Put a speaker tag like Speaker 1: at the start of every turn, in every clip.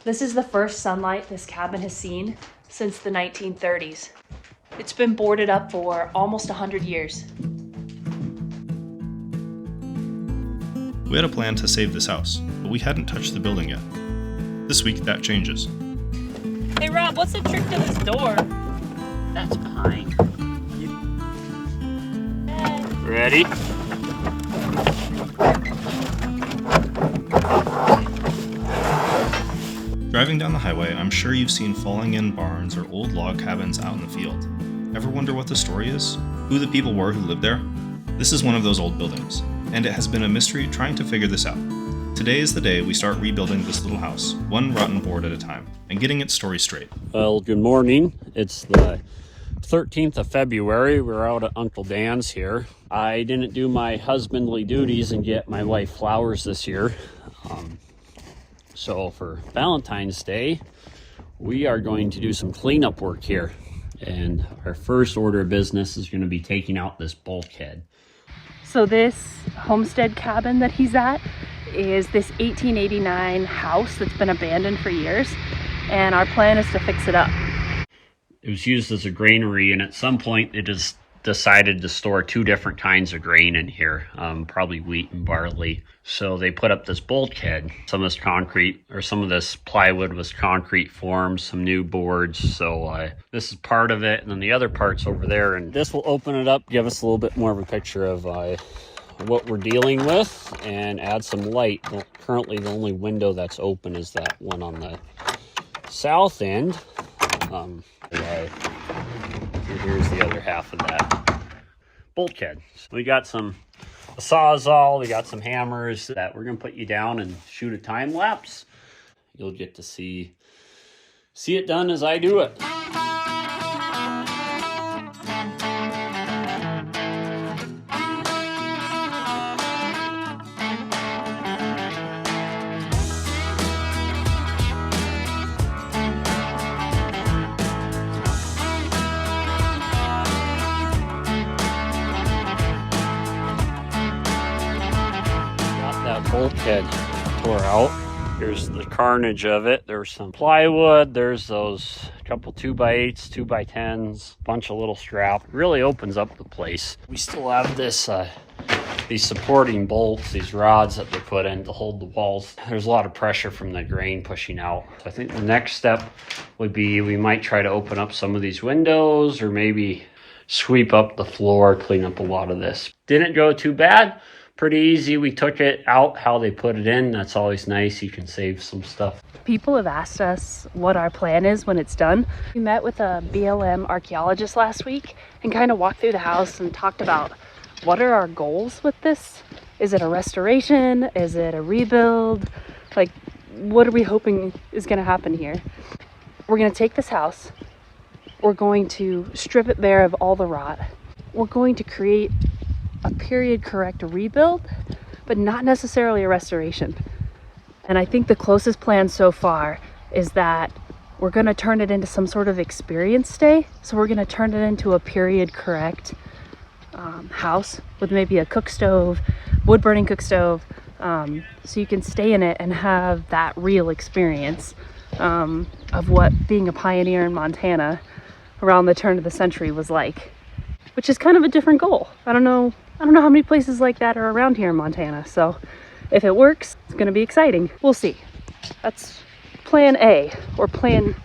Speaker 1: This is the first sunlight this cabin has seen since the 1930s. It's been boarded up for almost 100 years.
Speaker 2: We had a plan to save this house, but we hadn't touched the building yet. This week, that changes.
Speaker 3: Hey Rob, what's the trick to this door? That's pine. Ready?
Speaker 2: Driving down the highway, I'm sure you've seen falling-in barns or old log cabins out in the field. Ever wonder what the story is? Who the people were who lived there? This is one of those old buildings, and it has been a mystery trying to figure this out. Today is the day we start rebuilding this little house, one rotten board at a time, and getting its story straight.
Speaker 3: Well, good morning. It's the 13th of February. We're out at Uncle Dan's here. I didn't do my husbandly duties and get my wife flowers this year. So for Valentine's Day, we are going to do some cleanup work here. And our first order of business is going to be taking out this bulkhead.
Speaker 1: So this homestead cabin that he's at is this 1889 house that's been abandoned for years. And our plan is to fix it up.
Speaker 3: It was used as a granary, and at some point it just decided to store two different kinds of grain in here, probably wheat and barley. So they put up this bulkhead. Some of this concrete, or some of this plywood was concrete formed, some new boards. So this is part of it, and then the other part's over there. And this will open it up, give us a little bit more of a picture of what we're dealing with, and add some light. Well, currently the only window that's open is that one on the south end. Here's the other half of that bulkhead. So we got a sawzall, we got some hammers that we're gonna put you down and shoot a time lapse. You'll get to see it done as I do it. Bulkhead tore out. Here's the carnage of it. There's some plywood. There's those couple 2x8s, 2x10s, bunch of little strap. Really opens up the place. We still have this these supporting bolts, these rods that they put in to hold the walls. There's a lot of pressure from the grain pushing out. So I think the next step would be we might try to open up some of these windows, or maybe sweep up the floor, clean up a lot of this. Didn't go too bad. Pretty easy. We took it out how they put it in. That's always nice. You can save some stuff.
Speaker 1: People have asked us what our plan is when it's done. We met with a BLM archaeologist last week and kind of walked through the house and talked about what are our goals with this? Is it a restoration? Is it a rebuild? Like, what are we hoping is going to happen here? We're going to take this house. We're going to strip it bare of all the rot. We're going to create a period correct rebuild, but not necessarily a restoration. And I think the closest plan so far is that we're going to turn it into some sort of experience stay. So we're going to turn it into a period correct house with maybe a cook stove, wood burning cook stove, so you can stay in it and have that real experience of what being a pioneer in Montana around the turn of the century was like, which is kind of a different goal. I don't know how many places like that are around here in Montana. So if it works, it's going to be exciting. We'll see. That's plan A, or plan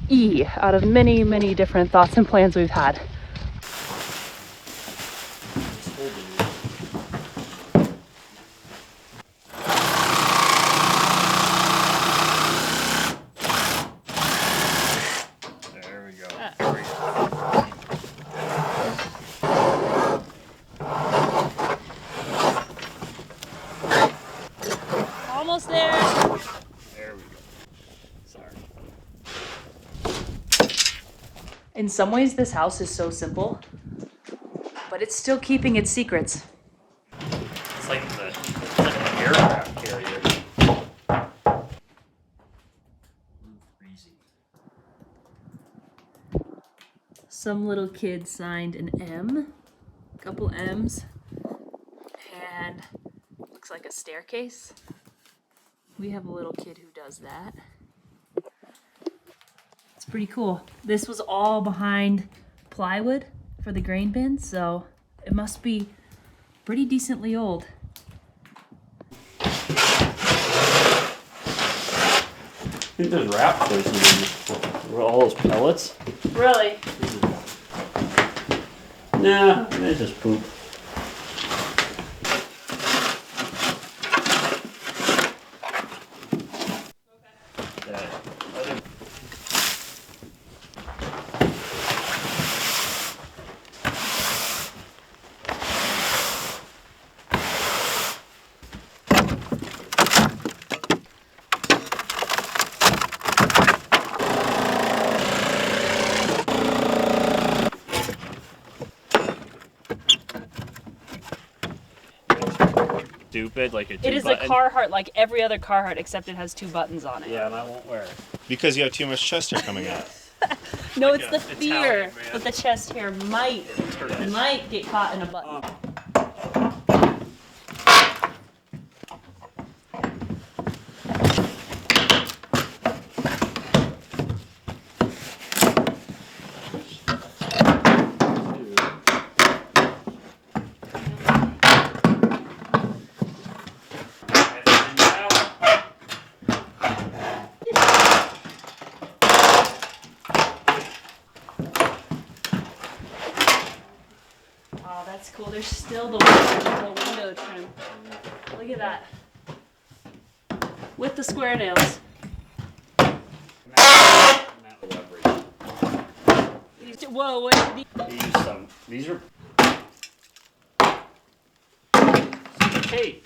Speaker 1: E, out of many, many different thoughts and plans we've had.
Speaker 3: There we go. Almost there. There we go. Sorry.
Speaker 1: In some ways, this house is so simple, but it's still keeping its secrets.
Speaker 3: It's like an aircraft carrier.
Speaker 1: Some little kid signed an M, a couple M's, and looks like a staircase. We have a little kid who does that. pretty cool. This was all behind plywood for the grain bin, so it must be pretty decently old.
Speaker 3: I think there's rat poison in this. All those pellets.
Speaker 1: Really?
Speaker 3: Nah, they just poop. Stupid, like a two
Speaker 1: It is
Speaker 3: button.
Speaker 1: a Carhartt like every other Carhartt except it has 2 buttons on it.
Speaker 3: Yeah, and I won't wear it.
Speaker 2: Because you have too much chest hair coming out.
Speaker 1: No,
Speaker 2: Like
Speaker 1: it's
Speaker 2: a
Speaker 1: the fear
Speaker 2: Italian man.
Speaker 1: that the chest hair might get caught in a button. Oh, that's cool. There's still the window trim. Look at that. With the square nails. Whoa, wait.
Speaker 3: These are some tape.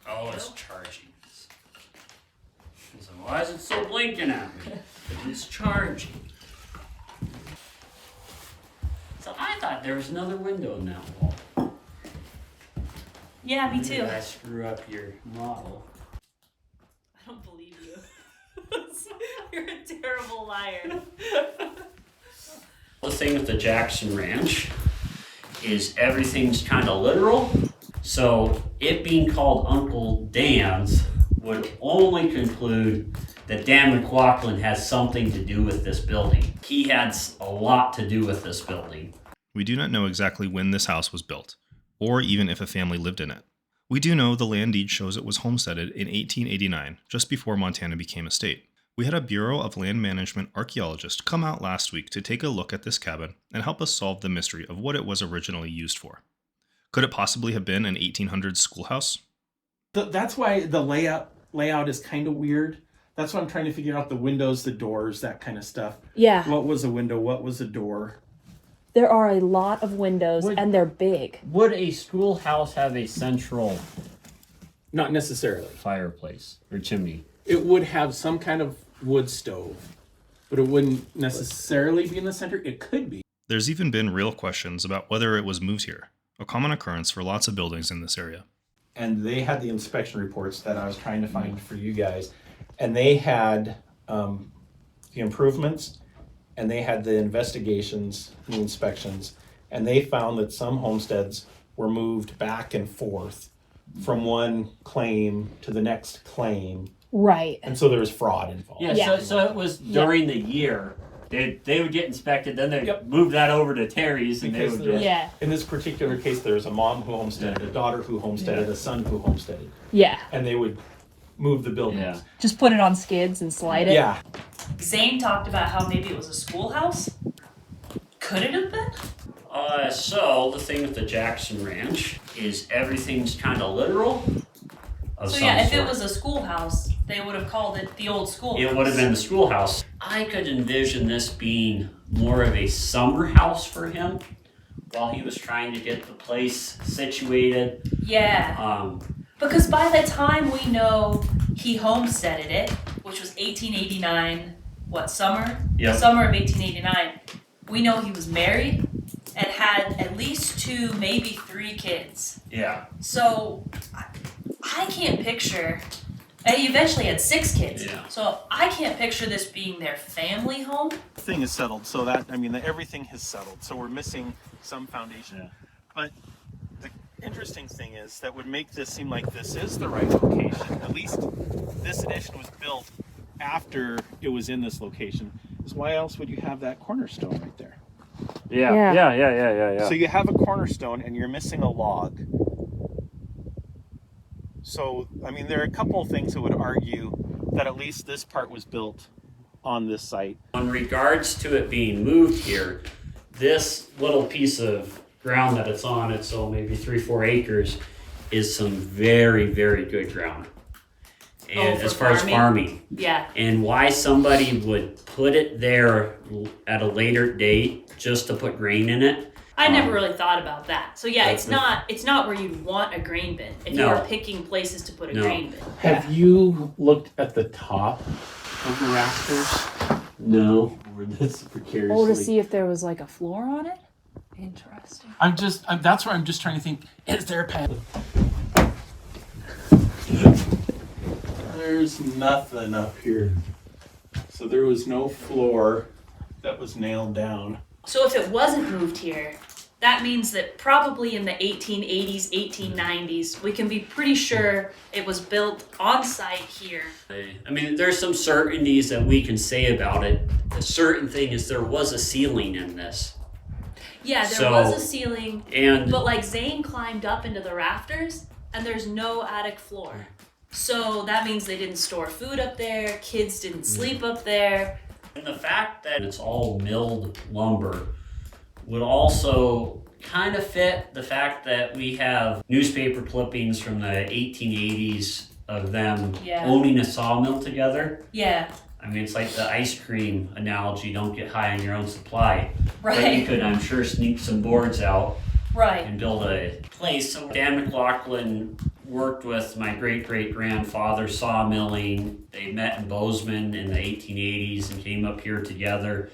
Speaker 3: Oh, it's charging. So why is it so blinking at me? It's charging. So I thought there was another window in that wall.
Speaker 1: Yeah, me
Speaker 3: Maybe
Speaker 1: too.
Speaker 3: I screw up your model.
Speaker 1: I don't believe you. You're a terrible liar.
Speaker 3: The thing with the Jackson Ranch is everything's kind of literal. So it being called Uncle Dan's would only conclude that Dan McLaughlin has something to do with this building. He had a lot to do with this building.
Speaker 2: We do not know exactly when this house was built, or even if a family lived in it. We do know the land deed shows it was homesteaded in 1889, just before Montana became a state. We had a Bureau of Land Management archaeologist come out last week to take a look at this cabin and help us solve the mystery of what it was originally used for. Could it possibly have been an 1800s schoolhouse?
Speaker 4: That's why the layout is kind of weird. That's why I'm trying to figure out the windows, the doors, that kind of stuff.
Speaker 1: Yeah.
Speaker 4: What was a window? What was a door?
Speaker 1: There are a lot of windows and they're big.
Speaker 3: Would a schoolhouse have a central
Speaker 4: Not necessarily.
Speaker 3: fireplace or chimney?
Speaker 4: It would have some kind of wood stove, but it wouldn't necessarily be in the center. It could be.
Speaker 2: There's even been real questions about whether it was moved here, a common occurrence for lots of buildings in this area.
Speaker 4: And they had the inspection reports that I was trying to find for you guys. And they had the improvements, and they had the investigations, the inspections, and they found that some homesteads were moved back and forth from one claim to the next claim.
Speaker 1: Right.
Speaker 4: And so there was fraud involved.
Speaker 3: Yeah,
Speaker 1: Yeah.
Speaker 3: So it was during the year. They would get inspected, then they
Speaker 4: Yep.
Speaker 3: move that over to Terry's, and
Speaker 4: Because
Speaker 3: they
Speaker 4: there
Speaker 3: would
Speaker 4: was-
Speaker 3: just...
Speaker 1: Yeah.
Speaker 4: In this particular case, there was a mom who homesteaded, a daughter who homesteaded, a son who homesteaded.
Speaker 1: Yeah.
Speaker 4: And they would move the buildings.
Speaker 3: Yeah.
Speaker 1: Just put it on skids and slide it.
Speaker 4: Yeah.
Speaker 1: Zane talked about how maybe it was a schoolhouse. Could it have been?
Speaker 3: So the thing with the Jackson Ranch is everything's kind of literal. Of
Speaker 1: So
Speaker 3: some
Speaker 1: yeah, if
Speaker 3: sort.
Speaker 1: it was a schoolhouse, they would have called it the old schoolhouse.
Speaker 3: It would have been the schoolhouse. I could envision this being more of a summer house for him while he was trying to get the place situated.
Speaker 1: Yeah. Because by the time we know he homesteaded it, which was 1889, what, summer?
Speaker 3: Yep.
Speaker 1: Summer of 1889, we know he was married and had at least 2, maybe 3 kids.
Speaker 3: Yeah.
Speaker 1: So I can't picture, and he eventually had 6 kids.
Speaker 3: Yeah.
Speaker 1: So I can't picture this being their family home.
Speaker 4: Thing is settled, so that, I mean, everything has settled. So we're missing some foundation.
Speaker 3: Yeah.
Speaker 4: But interesting thing is that would make this seem like this is the right location. At least this addition was built after it was in this location. Is why else would you have that cornerstone right there?
Speaker 3: Yeah.
Speaker 4: So you have a cornerstone and you're missing a log. So, I mean, there are a couple of things that would argue that at least this part was built on this site.
Speaker 3: In regards to it being moved here, this little piece of ground that it's on, it's so maybe 3-4 acres, is some very, very good ground. And
Speaker 1: for
Speaker 3: as far as farming.
Speaker 1: Yeah.
Speaker 3: And why somebody would put it there at a later date just to put grain in it.
Speaker 1: I never really thought about that. So yeah, it's not where you'd want a grain bin if you were picking places to put a grain bin.
Speaker 4: Have you looked at the top of the rafters?
Speaker 3: No, that's precariously.
Speaker 1: Oh, to see if there was like a floor on it? Interesting.
Speaker 4: That's where I'm just trying to think, is there a pad? There's nothing up here. So there was no floor that was nailed down.
Speaker 1: So if it wasn't moved here, that means that probably in the 1880s, 1890s, we can be pretty sure it was built on site here.
Speaker 3: I mean, there's some certainties that we can say about it. The certain thing is there was a ceiling in this.
Speaker 1: Yeah, there was a ceiling,
Speaker 3: and
Speaker 1: but like Zane climbed up into the rafters and there's no attic floor. So that means they didn't store food up there, kids didn't sleep up there.
Speaker 3: And the fact that it's all milled lumber would also kind of fit the fact that we have newspaper clippings from the 1880s of them owning a sawmill together.
Speaker 1: Yeah.
Speaker 3: I mean, it's like the ice cream analogy, don't get high on your own supply.
Speaker 1: Right.
Speaker 3: But you could, I'm sure, sneak some boards out
Speaker 1: and
Speaker 3: build a place. So Dan McLaughlin worked with my great-great-grandfather sawmilling. They met in Bozeman in the 1880s and came up here together.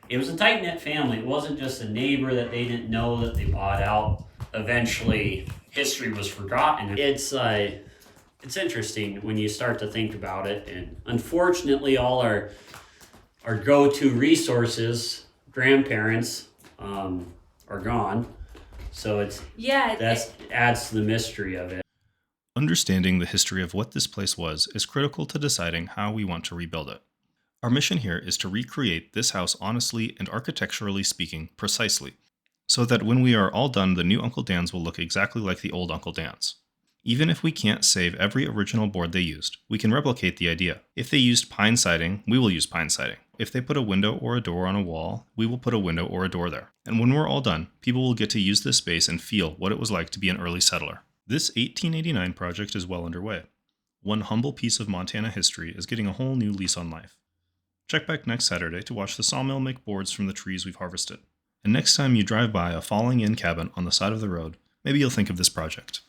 Speaker 3: It was a tight-knit family. It wasn't just a neighbor that they didn't know that they bought out. Eventually, history was forgotten. It's interesting when you start to think about it. And unfortunately, all our go-to resources, grandparents, are gone. So that adds to the mystery of it.
Speaker 2: Understanding the history of what this place was is critical to deciding how we want to rebuild it. Our mission here is to recreate this house honestly and architecturally speaking precisely, so that when we are all done, the new Uncle Dan's will look exactly like the old Uncle Dan's. Even if we can't save every original board they used, we can replicate the idea. If they used pine siding, we will use pine siding. If they put a window or a door on a wall, we will put a window or a door there. And when we're all done, people will get to use this space and feel what it was like to be an early settler. This 1889 project is well underway. One humble piece of Montana history is getting a whole new lease on life. Check back next Saturday to watch the sawmill make boards from the trees we've harvested. And next time you drive by a falling-in cabin on the side of the road, maybe you'll think of this project.